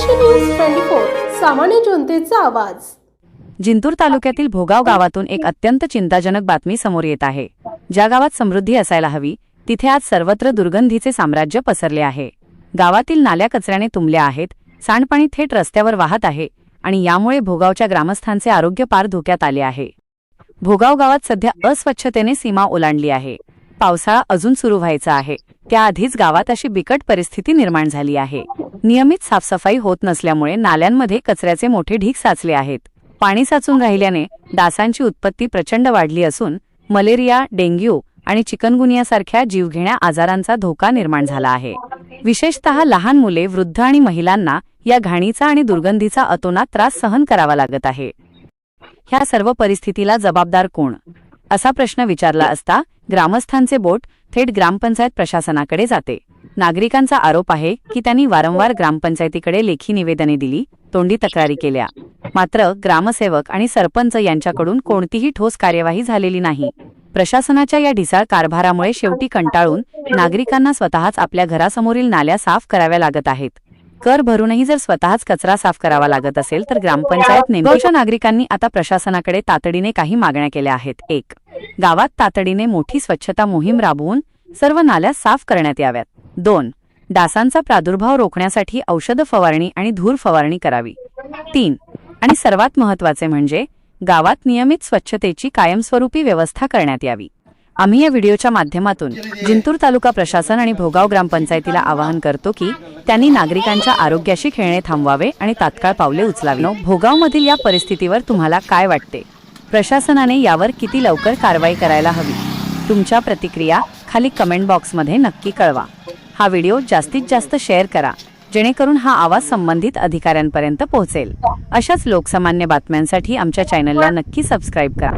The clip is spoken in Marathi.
महाराष्ट्र न्यूज 24 सामान्य जनतेचा आवाज। जिंतूर तालुक्यातील भोगाव गावातून एक अत्यंत चिंताजनक बातमी समोर येत आहे। ज्या गावात समृद्धी असायला हवी तिथे आज सर्वत्र दुर्गंधीचे साम्राज्य पसरले आहे। गावातील नाल्या कचऱ्याने तुंबल्या आहेत, सांडपाणी थेट रस्त्यावर वाहत आहे आणि यामुळे भोगावच्या ग्रामस्थांचे आरोग्य पार धोक्यात आले आहे। भोगाव गावात सध्या अस्वच्छतेने सीमा ओलांडली आहे। पावसाळा अजून सुरू व्हायचा आहे, त्याआधीच गावात अशी बिकट परिस्थिती निर्माण झाली आहे। नियमित साफसफाई होत नसल्यामुळे नाल्यांमध्ये कचऱ्याचे मोठे ढीग साचले आहेत। पाणी साचून राहिल्याने डासांची उत्पत्ती प्रचंड वाढली असून मलेरिया, डेंग्यू आणि चिकनगुनियासारख्या जीवघेण्या आजारांचा धोका निर्माण झाला आहे। विशेषतः लहान मुले, वृद्ध आणि महिलांना या घाणीचा आणि दुर्गंधीचा अतोनात त्रास सहन करावा लागत आहे। ह्या सर्व परिस्थितीला जबाबदार कोण, असा प्रश्न विचारला असता ग्रामस्थांचे बोट थेट ग्रामपंचायत प्रशासनाकडे जाते। नागरिकांचा आरोप आहे की त्यांनी वारंवार ग्रामपंचायतीकडे लेखी निवेदने दिली, तोंडी तक्रारी केल्या, मात्र ग्रामसेवक आणि सरपंच यांच्याकडून कोणतीही ठोस कार्यवाही झालेली नाही। प्रशासनाच्या या ढिसाळ कारभारामुळे शेवटी कंटाळून नागरिकांना स्वतःच आपल्या घरासमोरील नाल्या साफ कराव्या लागत आहेत। कर भरूनही जर स्वतःच कचरा साफ करावा लागत असेल तर ग्रामपंचायत नेमक्या नागरिकांनी आता प्रशासनाकडे तातडीने काही मागण्या केल्या आहेत। 1. गावात तातडीने मोठी स्वच्छता मोहीम राबवून सर्व नाल्या साफ करण्यात याव्यात। 2. डासांचा प्रादुर्भाव रोखण्यासाठी औषध फवारणी आणि धूर फवारणी करावी। 3. आणि सर्वात महत्त्वाचे म्हणजे गावात नियमित स्वच्छतेची कायमस्वरूपी व्यवस्था करण्यात यावी। आम्ही या व्हिडिओच्या माध्यमातून जिंतूर तालुका प्रशासन आणि भोगाव ग्रामपंचायतीला आवाहन करतो की त्यांनी नागरिकांच्या आरोग्याशी खेळणे थांबवावे आणि तात्काळ पावले उचलावी। भोगावमधील या परिस्थितीवर तुम्हाला काय वाटते? प्रशासनाने यावर किती लवकर कारवाई करायला हवी? तुमच्या प्रतिक्रिया खाली कमेंट बॉक्समध्ये नक्की कळवा। हा व्हिडिओ जास्तीत जास्त शेअर करा जेणेकरून हा आवाज संबंधित अधिकाऱ्यांपर्यंत पोहोचेल। अशाच लोकसामान्य बातम्यांसाठी आमच्या चॅनलला नक्की सबस्क्राइब करा।